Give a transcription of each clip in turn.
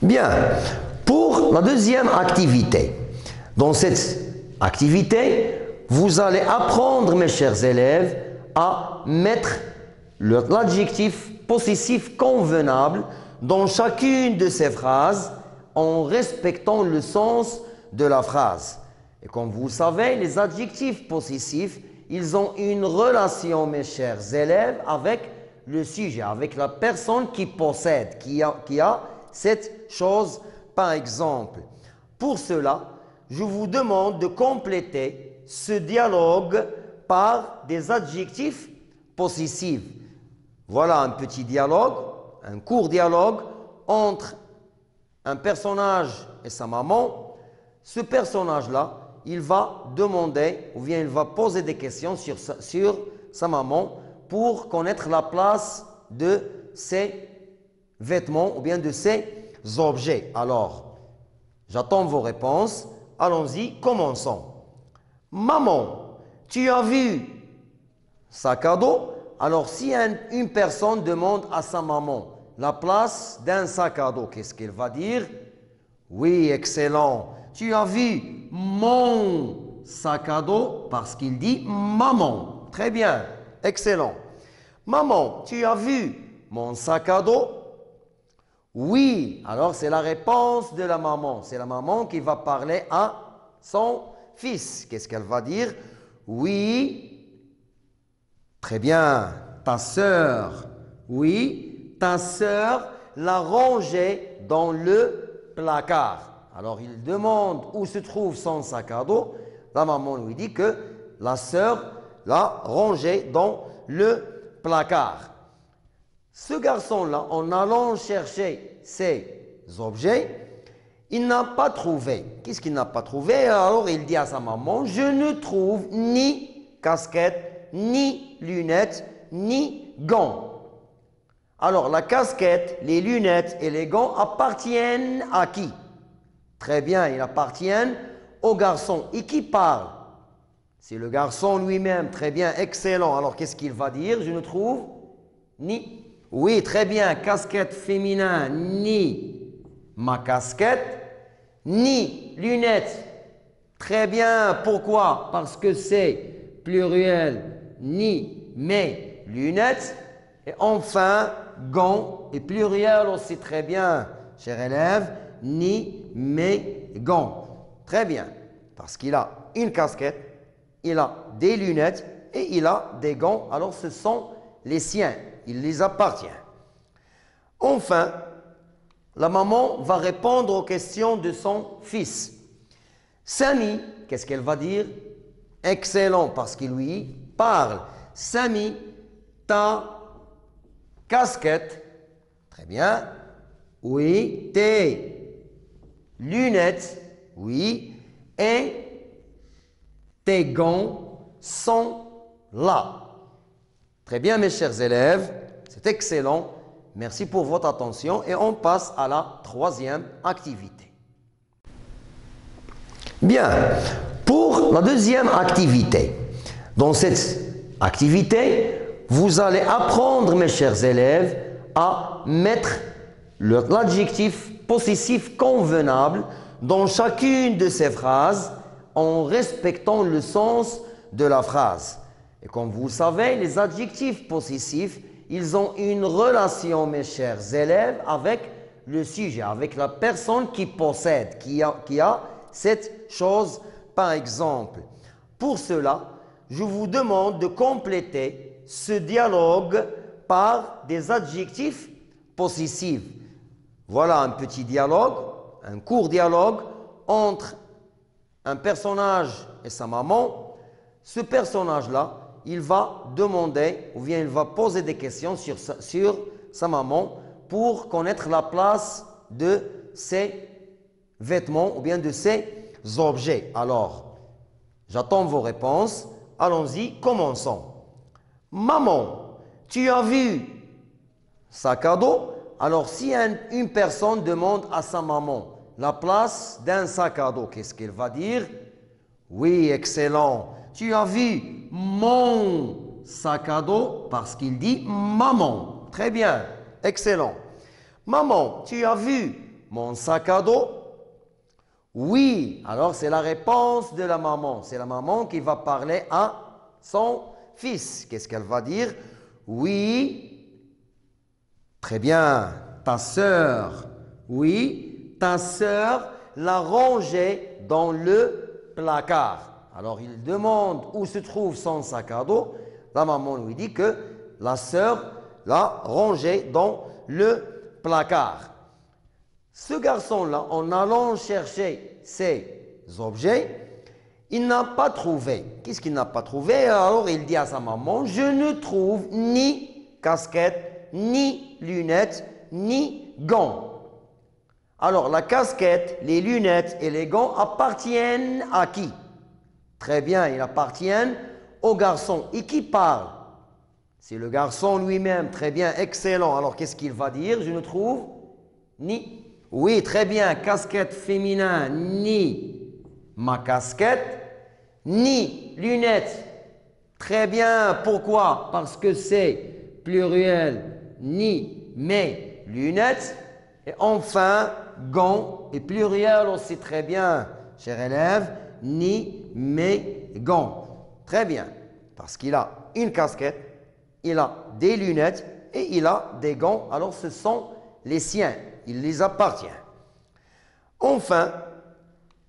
Bien, pour la deuxième activité, dans cette activité, vous allez apprendre, mes chers élèves, à mettre l'adjectif possessif convenable dans chacune de ces phrases en respectant le sens de la phrase. Et comme vous savez, les adjectifs possessifs, ils ont une relation, mes chers élèves, avec le sujet, avec la personne qui possède, qui a cette chose, par exemple. Pour cela, je vous demande de compléter ce dialogue par des adjectifs possessifs. Voilà un petit dialogue, un court dialogue entre un personnage et sa maman. Ce personnage-là, il va demander ou bien il va poser des questions sur sa maman pour connaître la place de ses vêtements ou bien de ses objets. Alors, j'attends vos réponses. Allons-y, commençons. Maman, tu as vu sac à dos? Alors, si une personne demande à sa maman la place d'un sac à dos, qu'est-ce qu'elle va dire? Oui, excellent. Tu as vu mon sac à dos? Parce qu'il dit maman. Très bien, excellent. Maman, tu as vu mon sac à dos? Oui, alors c'est la réponse de la maman. C'est la maman qui va parler à son fils. Qu'est-ce qu'elle va dire? Oui, très bien. Ta sœur, oui, ta sœur l'a rangé dans le placard. Alors il demande où se trouve son sac à dos. La maman lui dit que la sœur l'a rangé dans le placard. Ce garçon-là, en allant chercher ses objets, il n'a pas trouvé. Qu'est-ce qu'il n'a pas trouvé? Alors il dit à sa maman, je ne trouve ni casquette, ni lunettes, ni gants. Alors la casquette, les lunettes et les gants appartiennent à qui? Très bien, ils appartiennent au garçon. Et qui parle? C'est le garçon lui-même. Très bien, excellent. Alors qu'est-ce qu'il va dire? Je ne trouve ni... Oui, très bien, casquette féminin, ni ma casquette, ni lunettes. Très bien, pourquoi? Parce que c'est pluriel, ni mes lunettes. Et enfin, gants est pluriel aussi, très bien, cher élève, ni mes gants. Très bien, parce qu'il a une casquette, il a des lunettes et il a des gants. Alors ce sont les siens. Il les appartient. Enfin, la maman va répondre aux questions de son fils. Samy, qu'est-ce qu'elle va dire? Excellent, parce qu'il lui parle. Samy, ta casquette, très bien. Oui, tes lunettes, oui, et tes gants sont là. Très bien, mes chers élèves, c'est excellent. Merci pour votre attention et on passe à la troisième activité. Bien, pour la deuxième activité, dans cette activité, vous allez apprendre, mes chers élèves, à mettre l'adjectif possessif convenable dans chacune de ces phrases en respectant le sens de la phrase. Et comme vous savez, les adjectifs possessifs, ils ont une relation, mes chers élèves, avec le sujet, avec la personne qui possède, qui a cette chose, par exemple. Pour cela, je vous demande de compléter ce dialogue par des adjectifs possessifs. Voilà un petit dialogue, un court dialogue entre un personnage et sa maman. Ce personnage-là, il va demander ou bien il va poser des questions sur sa maman pour connaître la place de ses vêtements ou bien de ses objets. Alors, j'attends vos réponses. Allons-y, commençons. Maman, tu as vu sac à dos? Alors, si une personne demande à sa maman la place d'un sac à dos, qu'est-ce qu'elle va dire? Oui, excellent. Tu as vu mon sac à dos? Parce qu'il dit maman. Très bien, excellent. Maman, tu as vu mon sac à dos? Oui. Alors, c'est la réponse de la maman. C'est la maman qui va parler à son fils. Qu'est-ce qu'elle va dire? Oui. Très bien. Ta sœur. Oui. Ta sœur l'a rangé dans le placard. Alors, il demande où se trouve son sac à dos. La maman lui dit que la sœur l'a rangé dans le placard. Ce garçon-là, en allant chercher ses objets, il n'a pas trouvé. Qu'est-ce qu'il n'a pas trouvé? Alors, il dit à sa maman, je ne trouve ni casquette, ni lunettes, ni gants. Alors, la casquette, les lunettes et les gants appartiennent à qui? Très bien, ils appartiennent au garçon. Et qui parle? C'est le garçon lui-même. Très bien, excellent. Alors, qu'est-ce qu'il va dire? Je ne trouve ni... Oui, très bien, casquette féminin, ni ma casquette, ni lunettes. Très bien, pourquoi? Parce que c'est pluriel, ni mes lunettes. Et enfin, gants, et pluriel aussi, très bien, cher élève, ni mes gants. Très bien, parce qu'il a une casquette, il a des lunettes et il a des gants. Alors, ce sont les siens. Il les appartient. Enfin,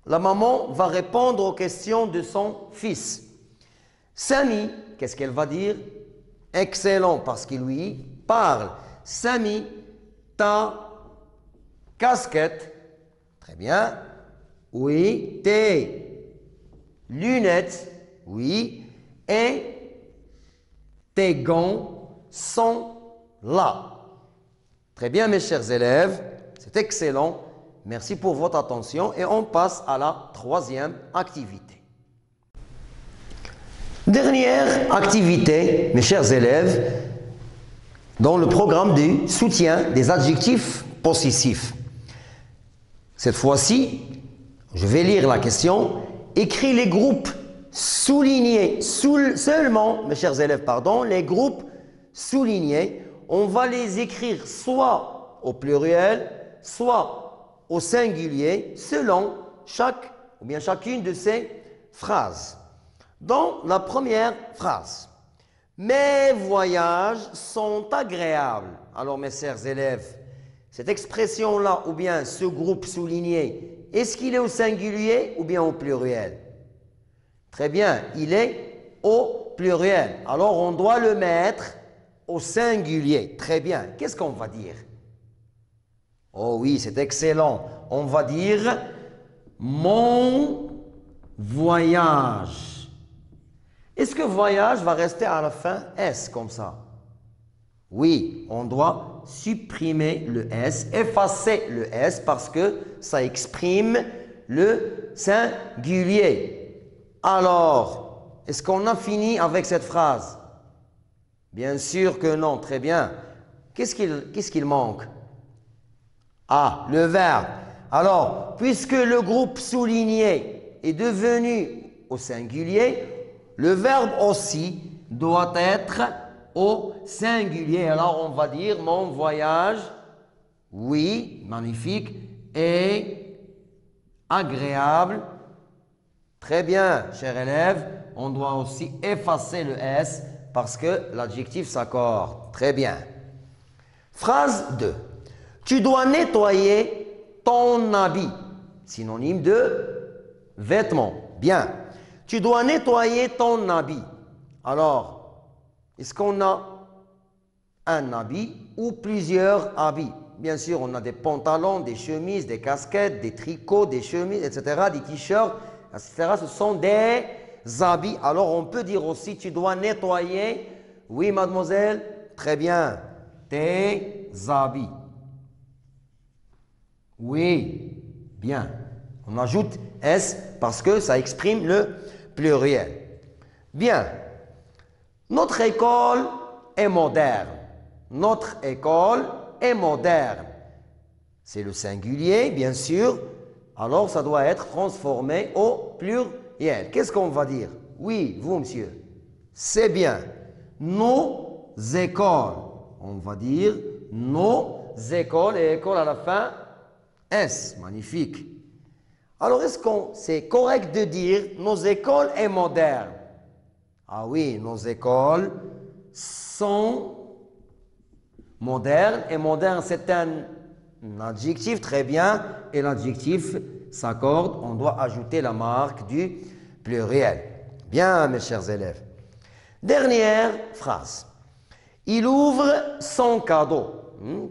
la maman va répondre aux questions de son fils. Samy, qu'est-ce qu'elle va dire? Excellent, parce qu'il lui parle. Samy, ta casquette, très bien. Oui, tes lunettes, oui, et tes gants sont là. Très bien, mes chers élèves, c'est excellent. Merci pour votre attention et on passe à la troisième activité. Dernière activité, mes chers élèves, dans le programme du soutien des adjectifs possessifs. Cette fois-ci, je vais lire la question. Écris les groupes soulignés, seulement, mes chers élèves, pardon, les groupes soulignés. On va les écrire soit au pluriel, soit au singulier, selon chacune de ces phrases. Dans la première phrase, mes voyages sont agréables. Alors, mes chers élèves, cette expression-là, ou bien ce groupe souligné, est-ce qu'il est au singulier ou bien au pluriel? Très bien, il est au pluriel. Alors, on doit le mettre au singulier. Très bien. Qu'est-ce qu'on va dire? Oh oui, c'est excellent. On va dire mon voyage. Est-ce que voyage va rester à la fin S comme ça? Oui, on doit supprimer le S, effacer le S parce que ça exprime le singulier. Alors, est-ce qu'on a fini avec cette phrase? Bien sûr que non, très bien. Qu'est-ce qu'il manque? Ah, le verbe. Alors, puisque le groupe souligné est devenu au singulier, le verbe aussi doit être au singulier. Alors, on va dire mon voyage, oui, magnifique, et agréable. Très bien, cher élève, on doit aussi effacer le S parce que l'adjectif s'accorde. Très bien. Phrase 2. Tu dois nettoyer ton habit. Synonyme de vêtement. Bien. Tu dois nettoyer ton habit. Alors, est-ce qu'on a un habit ou plusieurs habits? Bien sûr, on a des pantalons, des chemises, des casquettes, des tricots, des chemises, etc., des t-shirts, etc. Ce sont des habits. Alors, on peut dire aussi, tu dois nettoyer. Oui, mademoiselle. Très bien. Tes habits. Oui, bien. On ajoute S parce que ça exprime le pluriel. Bien. Notre école est moderne. Notre école est moderne. C'est le singulier, bien sûr. Alors, ça doit être transformé au pluriel. Qu'est-ce qu'on va dire? Oui, vous, monsieur. C'est bien. Nos écoles. On va dire nos écoles et école à la fin. S, magnifique. Alors, est-ce que c'est correct de dire nos écoles sont modernes? Ah oui, nos écoles sont modernes. Et moderne, c'est un adjectif, très bien. Et l'adjectif s'accorde, on doit ajouter la marque du pluriel. Bien, mes chers élèves. Dernière phrase. Il ouvre son cadeau.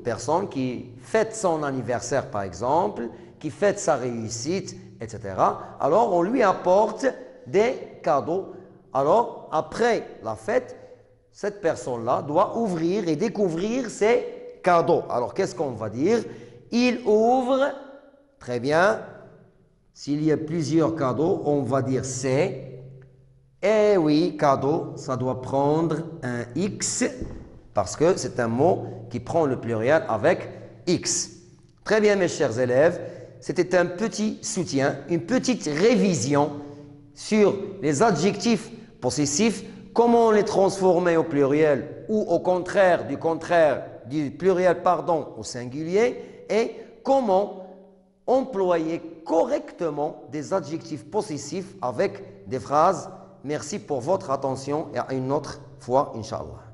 Personne qui fête son anniversaire, par exemple, qui fête sa réussite, etc. Alors, on lui apporte des cadeaux. Alors, après la fête, cette personne-là doit ouvrir et découvrir ses cadeaux. Alors, qu'est-ce qu'on va dire? Il ouvre, très bien. S'il y a plusieurs cadeaux, on va dire c'est. Eh oui, cadeau, ça doit prendre un X parce que c'est un mot qui prend le pluriel avec X. Très bien, mes chers élèves, c'était un petit soutien, une petite révision sur les adjectifs possessifs, comment les transformer au pluriel ou au contraire du pluriel au singulier et comment employer correctement des adjectifs possessifs avec des phrases. Merci pour votre attention et à une autre fois, Inch'Allah.